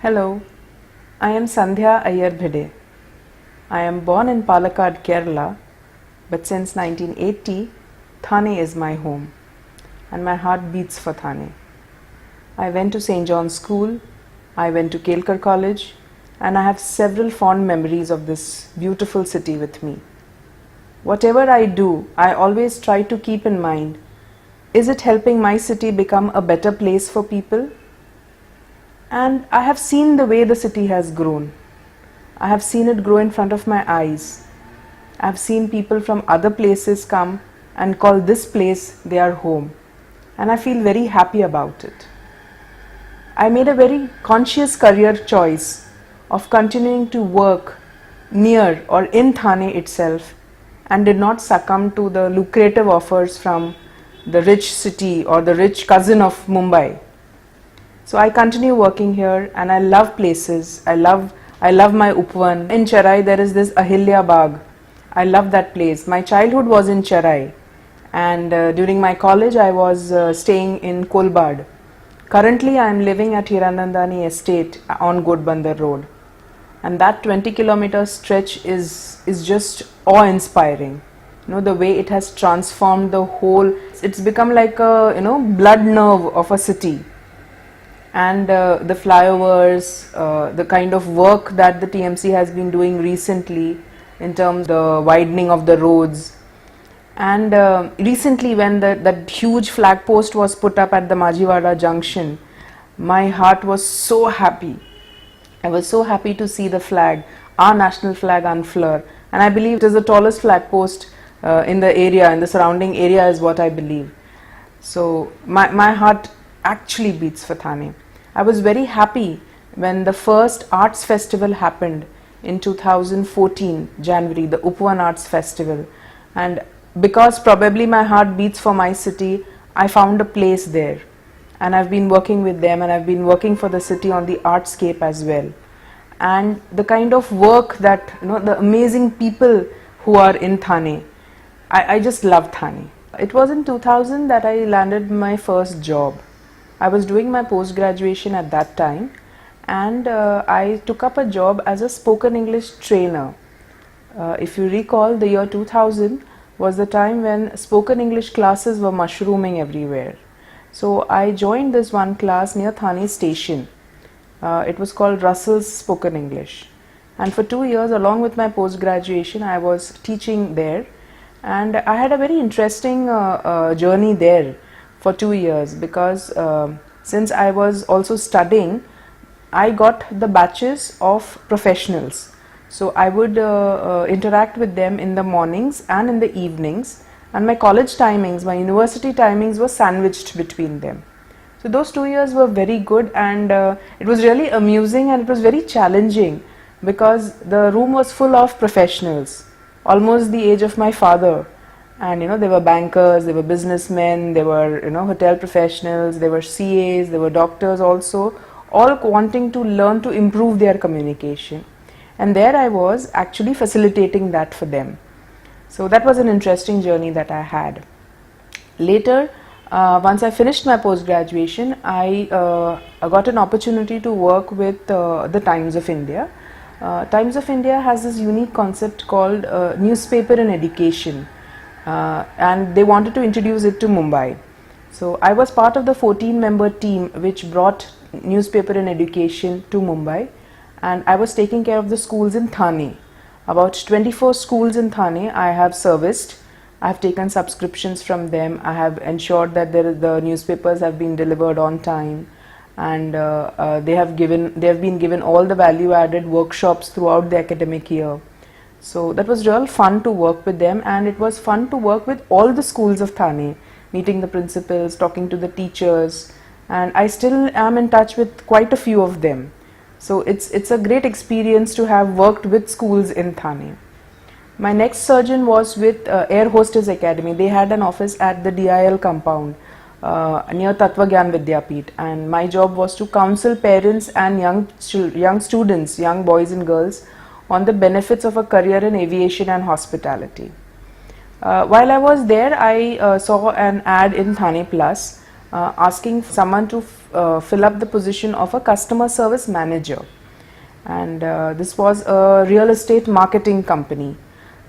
Hello, I am Sandhya Iyer Bhide. I am born in Palakkad, Kerala, but since 1980, Thane is my home and my heart beats for Thane. I went to St. John's School, I went to Kelkar College, and I have several fond memories of this beautiful city with me. Whatever I do, I always try to keep in mind, is it helping my city become a better place for people? And I have seen the way the city has grown. I have seen it grow in front of my eyes. I have seen people from other places come and call this place their home. And I feel very happy about it. I made a very conscious career choice of continuing to work near or in Thane itself and did not succumb to the lucrative offers from the rich city or the rich cousin of Mumbai. So I continue working here and I love places. I love my Upvan. In Charai there is this Ahilya Bagh. I love that place. My childhood was in Charai and during my college I was staying in Kolbad. Currently I am living at Hiranandani Estate on Godbandar Road. And that 20-kilometer stretch is just awe-inspiring. You know, the way it has transformed the whole, it's become like a blood nerve of a city. And the flyovers, the kind of work that the TMC has been doing recently in terms of the widening of the roads. And recently when that huge flag post was put up at the Majhiwada junction, my heart was so happy. I was so happy to see the flag, our national flag unfurl. And I believe it is the tallest flag post in the area, in the surrounding area is what I believe. So my heart actually beats for Thane. I was very happy when the first arts festival happened in 2014 January, the Upvan Arts Festival, and because probably my heart beats for my city, I found a place there and I've been working with them and I've been working for the city on the artscape as well. And the kind of work that, the amazing people who are in Thane, I just love Thane. It was in 2000 that I landed my first job. I was doing my post-graduation at that time and I took up a job as a spoken English trainer. If you recall, the year 2000 was the time when spoken English classes were mushrooming everywhere. So I joined this one class near Thane station. It was called Russell's Spoken English. And for 2 years, along with my post-graduation, I was teaching there. And I had a very interesting journey there for 2 years because since I was also studying, I got the batches of professionals. So I would interact with them in the mornings and in the evenings, and my college timings, my university timings were sandwiched between them. So those 2 years were very good and it was really amusing and it was very challenging because the room was full of professionals, almost the age of my father. And they were bankers, they were businessmen, they were hotel professionals, they were CAs, they were doctors also, all wanting to learn to improve their communication. And there I was actually facilitating that for them. So that was an interesting journey that I had. Later, once I finished my post-graduation, I got an opportunity to work with the Times of India. Times of India has this unique concept called newspaper in education. And they wanted to introduce it to Mumbai. So I was part of the 14-member team which brought newspaper in education to Mumbai, and I was taking care of the schools in Thane. About 24 schools in Thane I have serviced. I have taken subscriptions from them. I have ensured that the newspapers have been delivered on time, and they have been given all the value-added workshops throughout the academic year. So that was real fun to work with them, and it was fun to work with all the schools of Thane, meeting the principals, talking to the teachers, and I still am in touch with quite a few of them. So it's a great experience to have worked with schools in Thane. My next surgeon was with Air Hostess Academy. They had an office at the DIL compound near Tattva-Gyan Vidyapeeth, and my job was to counsel parents and young students, young boys and girls, on the benefits of a career in aviation and hospitality. While I was there, I saw an ad in Thane Plus asking someone to fill up the position of a customer service manager, and this was a real estate marketing company.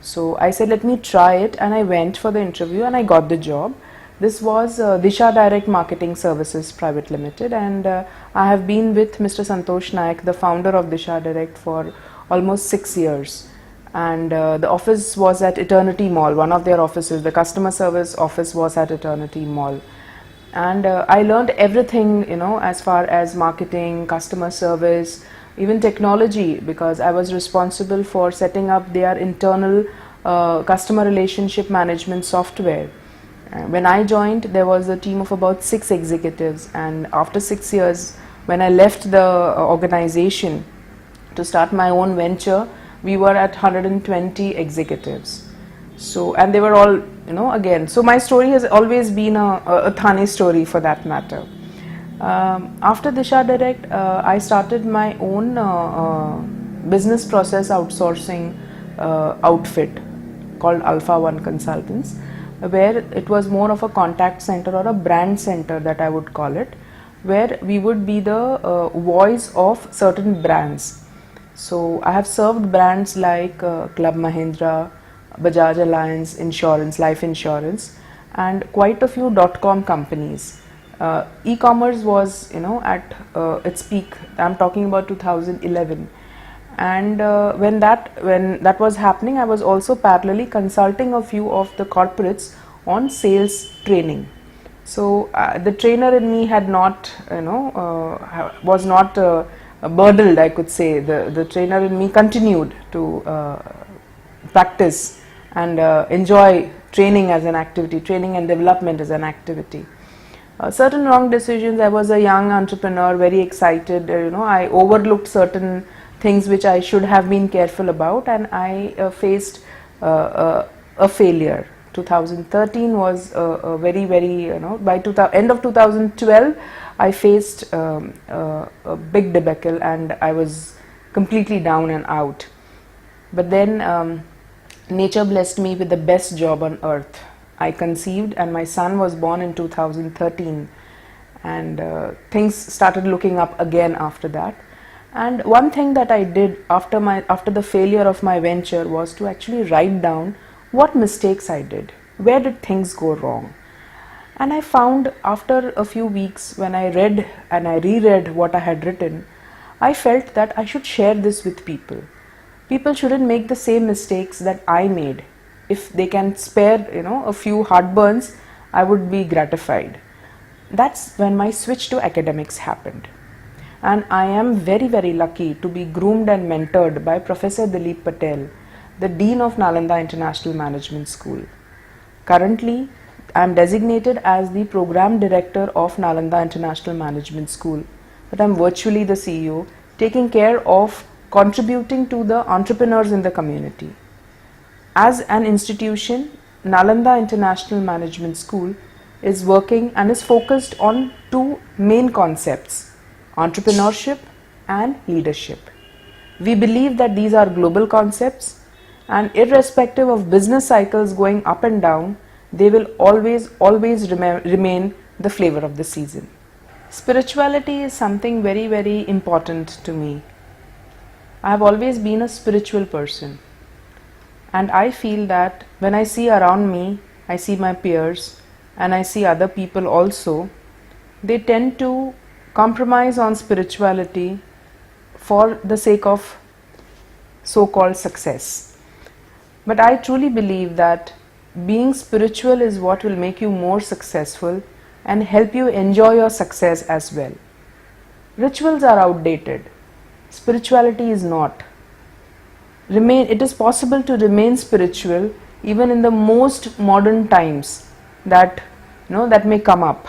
So I said, let me try it, and I went for the interview and I got the job. This was Disha Direct Marketing Services Private Limited, and I have been with Mr. Santosh Naik, the founder of Disha Direct, for almost 6 years. And the office was at Eternity Mall, one of their offices. The customer service office was at Eternity Mall. And I learned everything, as far as marketing, customer service, even technology, because I was responsible for setting up their internal customer relationship management software. When I joined, there was a team of about 6 executives, and after 6 years, when I left the organization to start my own venture, we were at 120 executives. So, and they were all, again, so my story has always been a Thane story, for that matter. After Disha Direct, I started my own business process outsourcing outfit called Alpha One Consultants, where it was more of a contact center or a brand center, that I would call it, where we would be the voice of certain brands. So I have served brands like Club Mahindra, Bajaj Alliance Insurance, life insurance, and quite a few .com companies. E-commerce was, at its peak. I'm talking about 2011. And when that was happening, I was also parallelly consulting a few of the corporates on sales training. So the trainer in me had not, was not burdened, I could say. The trainer in me continued to practice and enjoy training as an activity, training and development as an activity. Certain wrong decisions. I was a young entrepreneur, very excited. I overlooked certain things which I should have been careful about, and I faced a failure. 2013 was a very, by end of 2012, I faced a big debacle, and I was completely down and out. But then nature blessed me with the best job on earth. I conceived, and my son was born in 2013, and things started looking up again after that. And one thing that I did after the failure of my venture was to actually write down what mistakes I did, where did things go wrong. And I found, after a few weeks, when I read and I reread what I had written, I felt that I should share this with people. People shouldn't make the same mistakes that I made. If they can spare, a few heartburns, I would be gratified. That's when my switch to academics happened. And I am very, very lucky to be groomed and mentored by Professor Dilip Patel, the Dean of Nalanda International Management School. Currently, I am designated as the Program Director of Nalanda International Management School, but I am virtually the CEO, taking care of contributing to the entrepreneurs in the community. As an institution, Nalanda International Management School is working and is focused on 2 main concepts: entrepreneurship and leadership. We believe that these are global concepts, and irrespective of business cycles going up and down, they will always remain the flavor of the season. Spirituality is something very, very important to me. I have always been a spiritual person, and I feel that when I see around me, I see my peers and I see other people also, they tend to compromise on spirituality for the sake of so-called success. But I truly believe that being spiritual is what will make you more successful and help you enjoy your success as well. Rituals are outdated. Spirituality is not. It is possible to remain spiritual even in the most modern times that may come up.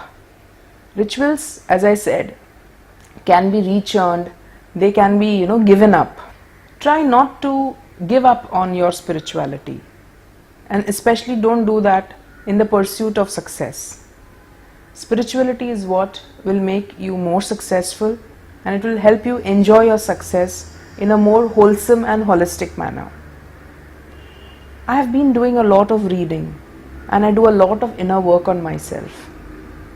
Rituals, as I said, can be rechurned, they can be given up. Try not to give up on your spirituality, and especially don't do that in the pursuit of success. Spirituality is what will make you more successful, and it will help you enjoy your success in a more wholesome and holistic manner. I have been doing a lot of reading, and I do a lot of inner work on myself,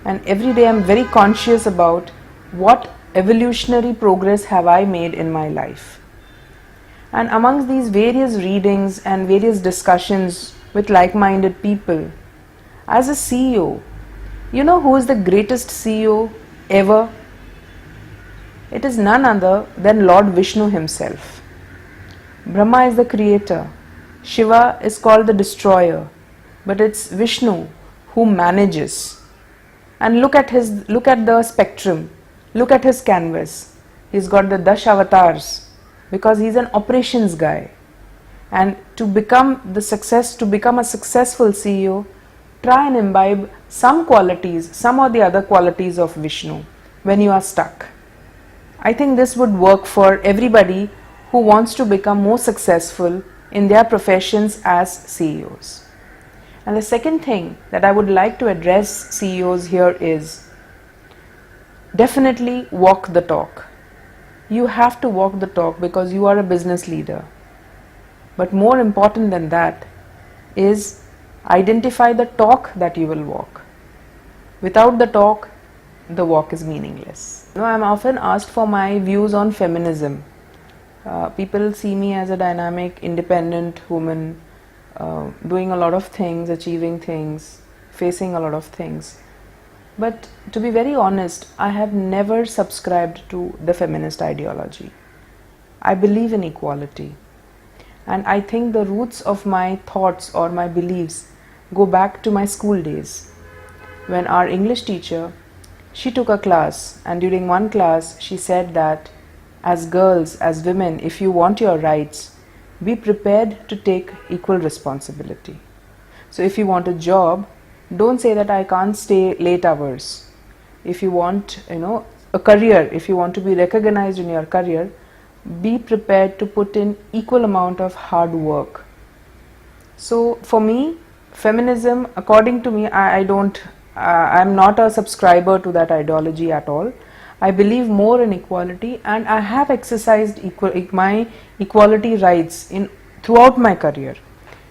and every day I am very conscious about what evolutionary progress have I made in my life? And amongst these various readings and various discussions with like-minded people, as a CEO, you know who is the greatest CEO ever? It is none other than Lord Vishnu himself. Brahma is the creator, Shiva is called the destroyer, but it's Vishnu who manages. And look at the spectrum, look at his canvas. He's got the Dash avatars because he's an operations guy. And to become a successful CEO, try and imbibe some qualities, some or the other qualities of Vishnu when you are stuck. I think this would work for everybody who wants to become more successful in their professions as CEOs. And the second thing that I would like to address CEOs here is definitely walk the talk. You have to walk the talk because you are a business leader. But more important than that is identify the talk that you will walk. Without the talk, the walk is meaningless. I'm often asked for my views on feminism. People see me as a dynamic, independent woman, doing a lot of things, achieving things, facing a lot of things. But to be very honest, I have never subscribed to the feminist ideology. I believe in equality. And I think the roots of my thoughts or my beliefs go back to my school days. When our English teacher, she took a class, and during one class she said that as girls, as women, if you want your rights, be prepared to take equal responsibility. So if you want a job, don't say that I can't stay late hours. If you want, a career, if you want to be recognized in your career, be prepared to put in equal amount of hard work. So for me, feminism, according to me, I'm not a subscriber to that ideology at all. I believe more in equality, and I have exercised my equality rights throughout my career.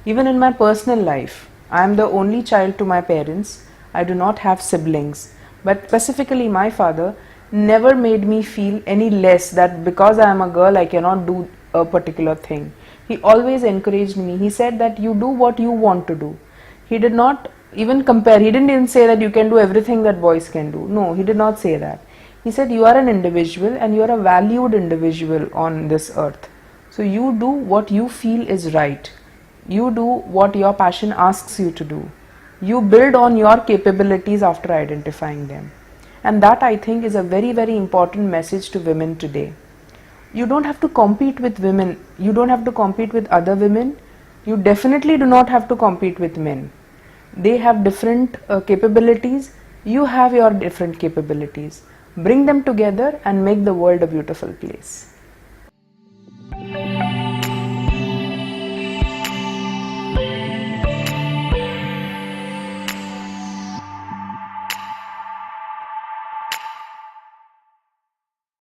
Even in my personal life, I am the only child to my parents. I do not have siblings, but specifically my father never made me feel any less that because I am a girl I cannot do a particular thing. He always encouraged me. He said that you do what you want to do. He did not even compare. He didn't even say that you can do everything that boys can do. No, he did not say that. He said you are an individual and you are a valued individual on this earth. So you do what you feel is right. You do what your passion asks you to do. You build on your capabilities after identifying them. And that, I think, is a very, very important message to women today. You don't have to compete with women. You don't have to compete with other women. You definitely do not have to compete with men. They have different capabilities. You have your different capabilities. Bring them together and make the world a beautiful place.